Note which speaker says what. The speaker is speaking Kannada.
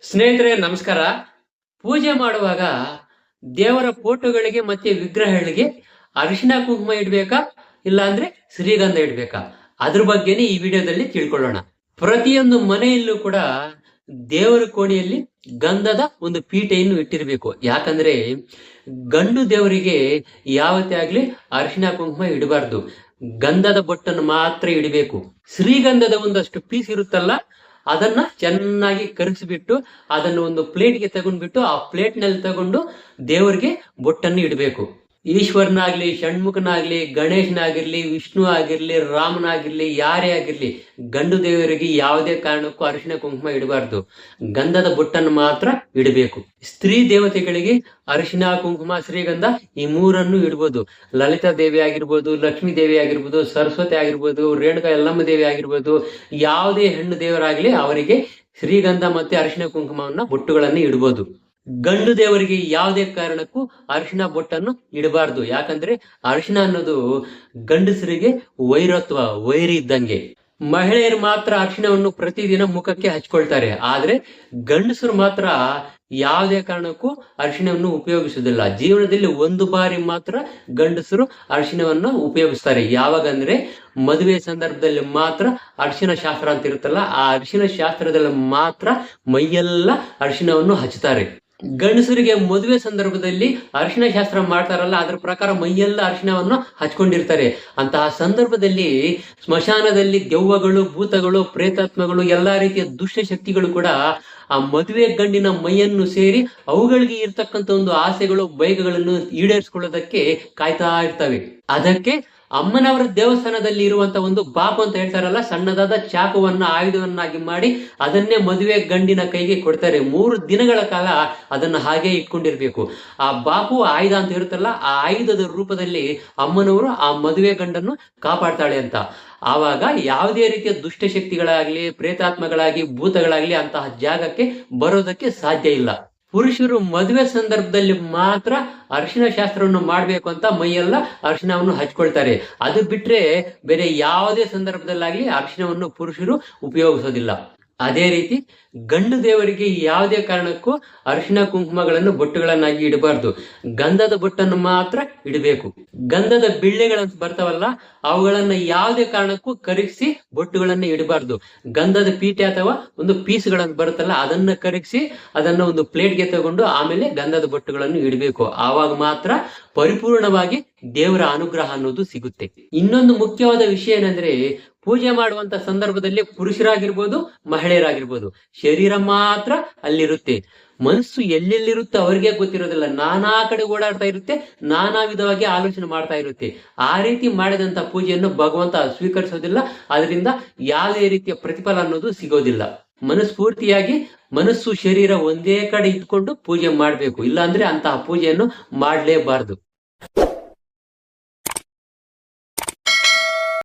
Speaker 1: ಸ್ನೇಹಿತರೆ ನಮಸ್ಕಾರ. ಪೂಜೆ ಮಾಡುವಾಗ ದೇವರ ಫೋಟೋಗಳಿಗೆ ಮತ್ತೆ ವಿಗ್ರಹಗಳಿಗೆ ಅರಿಶಿನ ಕುಂಕುಮ ಇಡ್ಬೇಕಾ ಇಲ್ಲ ಅಂದ್ರೆ ಶ್ರೀಗಂಧ ಇಡ್ಬೇಕಾ, ಅದ್ರ ಬಗ್ಗೆನೇ ಈ ವಿಡಿಯೋದಲ್ಲಿ ತಿಳ್ಕೊಳ್ಳೋಣ. ಪ್ರತಿಯೊಂದು ಮನೆಯಲ್ಲೂ ಕೂಡ ದೇವರ ಕೋಣೆಯಲ್ಲಿ ಗಂಧದ ಒಂದು ಪೀಠೆಯನ್ನು ಇಟ್ಟಿರಬೇಕು. ಯಾಕಂದ್ರೆ ಗಂಡು ದೇವರಿಗೆ ಯಾವತ್ತೇ ಆಗ್ಲಿ ಅರಿಶಿನ ಕುಂಕುಮ ಇಡಬಾರ್ದು, ಗಂಧದ ಬೊಟ್ಟನ್ನು ಮಾತ್ರ ಇಡಬೇಕು. ಶ್ರೀಗಂಧದ ಒಂದಷ್ಟು ಪೀಸ್ ಇರುತ್ತಲ್ಲ, ಅದನ್ನ ಚೆನ್ನಾಗಿ ಕರಗಿಸ್ಬಿಟ್ಟು ಅದನ್ನು ಒಂದು ಪ್ಲೇಟ್ಗೆ ತಗೊಂಡ್ಬಿಟ್ಟು ಆ ಪ್ಲೇಟ್ ನಲ್ಲಿ ತಗೊಂಡು ದೇವರಿಗೆ ಬೊಟ್ಟನ್ನು ಇಡಬೇಕು. ಈಶ್ವರನಾಗ್ಲಿ, ಷಣ್ಮುಖನಾಗ್ಲಿ, ಗಣೇಶನಾಗಿರ್ಲಿ, ವಿಷ್ಣು ಆಗಿರ್ಲಿ, ರಾಮನಾಗಿರ್ಲಿ, ಯಾರೇ ಆಗಿರ್ಲಿ, ಗಂಡು ದೇವರಿಗೆ ಯಾವುದೇ ಕಾರಣಕ್ಕೂ ಅರಿಶಿನ ಕುಂಕುಮ ಇಡಬಾರ್ದು, ಗಂಧದ ಬೊಟ್ಟನ್ನು ಮಾತ್ರ ಇಡಬೇಕು. ಸ್ತ್ರೀ ದೇವತೆಗಳಿಗೆ ಅರಿಶಿನ ಕುಂಕುಮ ಶ್ರೀಗಂಧ ಈ ಮೂರನ್ನು ಇಡ್ಬೋದು. ಲಲಿತಾ ದೇವಿ ಆಗಿರ್ಬೋದು, ಲಕ್ಷ್ಮೀ ದೇವಿ ಆಗಿರ್ಬೋದು, ಸರಸ್ವತಿ ಆಗಿರ್ಬೋದು, ರೇಣುಕಾ ಯಲ್ಲಮ್ಮ ದೇವಿ ಆಗಿರ್ಬೋದು, ಯಾವುದೇ ಹೆಣ್ಣು ದೇವರಾಗ್ಲಿ ಅವರಿಗೆ ಶ್ರೀಗಂಧ ಮತ್ತೆ ಅರಿಶಿನ ಕುಂಕುಮವನ್ನ ಬೊಟ್ಟುಗಳನ್ನ ಇಡ್ಬೋದು. ಗಂಡು ದೇವರಿಗೆ ಯಾವುದೇ ಕಾರಣಕ್ಕೂ ಅರಿಶಿನ ಬೊಟ್ಟನ್ನು ಇಡಬಾರ್ದು. ಯಾಕಂದ್ರೆ ಅರಿಶಿನ ಅನ್ನೋದು ಗಂಡಸರಿಗೆ ವೈರಿ ಇದ್ದಂಗೆ. ಮಹಿಳೆಯರು ಮಾತ್ರ ಅರಿಶಿನವನ್ನು ಪ್ರತಿದಿನ ಮುಖಕ್ಕೆ ಹಚ್ಕೊಳ್ತಾರೆ, ಆದ್ರೆ ಗಂಡಸರು ಮಾತ್ರ ಯಾವುದೇ ಕಾರಣಕ್ಕೂ ಅರಿಶಿನವನ್ನು ಉಪಯೋಗಿಸುವುದಿಲ್ಲ. ಜೀವನದಲ್ಲಿ ಒಂದು ಬಾರಿ ಮಾತ್ರ ಗಂಡಸರು ಅರಿಶಿನವನ್ನು ಉಪಯೋಗಿಸ್ತಾರೆ. ಯಾವಾಗಂದ್ರೆ ಮದುವೆ ಸಂದರ್ಭದಲ್ಲಿ ಮಾತ್ರ ಅರಿಶಿನ ಶಾಸ್ತ್ರ ಅಂತ ಇರುತ್ತಲ್ಲ, ಆ ಅರಿಶಿನ ಶಾಸ್ತ್ರದಲ್ಲಿ ಮಾತ್ರ ಮೈಯೆಲ್ಲ ಅರಿಶಿನವನ್ನು ಹಚ್ಚುತ್ತಾರೆ. ಗಂಡಸರಿಗೆ ಮದುವೆ ಸಂದರ್ಭದಲ್ಲಿ ಅರಿಶಿನ ಶಾಸ್ತ್ರ ಮಾಡ್ತಾರಲ್ಲ, ಅದ್ರ ಪ್ರಕಾರ ಮೈಯೆಲ್ಲ ಅರಿಶಿನವನ್ನು ಹಚ್ಕೊಂಡಿರ್ತಾರೆ. ಅಂತಹ ಸಂದರ್ಭದಲ್ಲಿ ಸ್ಮಶಾನದಲ್ಲಿ ದೆವ್ವಗಳು, ಭೂತಗಳು, ಪ್ರೇತಾತ್ಮಗಳು, ಎಲ್ಲಾ ರೀತಿಯ ದುಷ್ಟ ಶಕ್ತಿಗಳು ಕೂಡ ಆ ಮದುವೆ ಗಂಡಿನ ಮೈಯನ್ನು ಸೇರಿ ಅವುಗಳಿಗೆ ಇರ್ತಕ್ಕಂಥ ಒಂದು ಆಸೆಗಳು, ಬಯಕೆಗಳನ್ನು ಈಡೇರಿಸಿಕೊಳ್ಳೋದಕ್ಕೆ ಕಾಯ್ತಾ ಇರ್ತವೆ. ಅದಕ್ಕೆ ಅಮ್ಮನವರ ದೇವಸ್ಥಾನದಲ್ಲಿ ಇರುವಂತ ಒಂದು ಬಾಪು ಅಂತ ಹೇಳ್ತಾರಲ್ಲ, ಸಣ್ಣದಾದ ಚಾಕುವನ್ನ ಆಯುಧವನ್ನಾಗಿ ಮಾಡಿ ಅದನ್ನೇ ಮದುವೆ ಗಂಡಿನ ಕೈಗೆ ಕೊಡ್ತಾರೆ. 3 ದಿನಗಳ ಕಾಲ ಅದನ್ನ ಹಾಗೆ ಇಟ್ಕೊಂಡಿರ್ಬೇಕು. ಆ ಬಾಪು ಆಯುಧ ಅಂತ ಇರುತ್ತಲ್ಲ, ಆ ಆಯುಧದ ರೂಪದಲ್ಲಿ ಅಮ್ಮನವರು ಆ ಮದುವೆ ಗಂಡನ್ನು ಕಾಪಾಡ್ತಾಳೆ ಅಂತ. ಆವಾಗ ಯಾವುದೇ ರೀತಿಯ ದುಷ್ಟಶಕ್ತಿಗಳಾಗ್ಲಿ, ಪ್ರೇತಾತ್ಮಗಳಾಗಿ, ಭೂತಗಳಾಗ್ಲಿ ಅಂತಹ ಜಾಗಕ್ಕೆ ಬರೋದಕ್ಕೆ ಸಾಧ್ಯ ಇಲ್ಲ. ಪುರುಷರು ಮದುವೆ ಸಂದರ್ಭದಲ್ಲಿ ಮಾತ್ರ ಅರಿಶಿನ ಶಾಸ್ತ್ರವನ್ನು ಮಾಡ್ಬೇಕು ಅಂತ ಮೈಯೆಲ್ಲ ಅರಿಶಿನವನ್ನು ಹಚ್ಕೊಳ್ತಾರೆ. ಅದು ಬಿಟ್ರೆ ಬೇರೆ ಯಾವುದೇ ಸಂದರ್ಭದಲ್ಲಾಗ್ಲಿ ಅರಿಶಿನವನ್ನು ಪುರುಷರು ಉಪಯೋಗಿಸೋದಿಲ್ಲ. ಅದೇ ರೀತಿ ಗಂಡು ದೇವರಿಗೆ ಯಾವುದೇ ಕಾರಣಕ್ಕೂ ಅರಿಶಿನ ಕುಂಕುಮಗಳನ್ನು ಬೊಟ್ಟುಗಳನ್ನಾಗಿ ಇಡಬಾರ್ದು, ಗಂಧದ ಬೊಟ್ಟನ್ನು ಮಾತ್ರ ಇಡಬೇಕು. ಗಂಧದ ಬಿಳ್ಳೆಗಳಂತ ಬರ್ತಾವಲ್ಲ, ಅವುಗಳನ್ನ ಯಾವುದೇ ಕಾರಣಕ್ಕೂ ಕರಗಿಸಿ ಬೊಟ್ಟುಗಳನ್ನ ಇಡಬಾರ್ದು. ಗಂಧದ ಪೀಠೆ ಅಥವಾ ಒಂದು ಪೀಸ್ಗಳಂತ ಬರುತ್ತಲ್ಲ, ಅದನ್ನ ಕರಗಿಸಿ ಅದನ್ನ ಒಂದು ಪ್ಲೇಟ್ಗೆ ತಗೊಂಡು ಆಮೇಲೆ ಗಂಧದ ಬೊಟ್ಟುಗಳನ್ನು ಇಡಬೇಕು. ಆವಾಗ ಮಾತ್ರ ಪರಿಪೂರ್ಣವಾಗಿ ದೇವರ ಅನುಗ್ರಹ ಅನ್ನೋದು ಸಿಗುತ್ತೆ. ಇನ್ನೊಂದು ಮುಖ್ಯವಾದ ವಿಷಯ ಏನಂದ್ರೆ, ಪೂಜೆ ಮಾಡುವಂತ ಸಂದರ್ಭದಲ್ಲಿ ಪುರುಷರಾಗಿರ್ಬೋದು, ಮಹಿಳೆಯರಾಗಿರ್ಬೋದು, ಶರೀರ ಮಾತ್ರ ಅಲ್ಲಿರುತ್ತೆ. ಮನಸ್ಸು ಎಲ್ಲೆಲ್ಲಿರುತ್ತೆ ಅವ್ರಿಗೆ ಗೊತ್ತಿರೋದಿಲ್ಲ. ನಾನಾ ಕಡೆ ಓಡಾಡ್ತಾ ಇರುತ್ತೆ, ನಾನಾ ವಿಧವಾಗಿ ಆಲೋಚನೆ ಮಾಡ್ತಾ ಇರುತ್ತೆ. ಆ ರೀತಿ ಮಾಡಿದಂತ ಪೂಜೆಯನ್ನು ಭಗವಂತ ಸ್ವೀಕರಿಸೋದಿಲ್ಲ. ಅದರಿಂದ ಯಾವುದೇ ರೀತಿಯ ಪ್ರತಿಫಲ ಅನ್ನೋದು ಸಿಗೋದಿಲ್ಲ. ಮನಸ್ಫೂರ್ತಿಯಾಗಿ ಮನಸ್ಸು ಶರೀರ ಒಂದೇ ಕಡೆ ಇಟ್ಕೊಂಡು ಪೂಜೆ ಮಾಡ್ಬೇಕು, ಇಲ್ಲಾಂದ್ರೆ ಅಂತಹ ಪೂಜೆಯನ್ನು ಮಾಡಲೇಬಾರದು.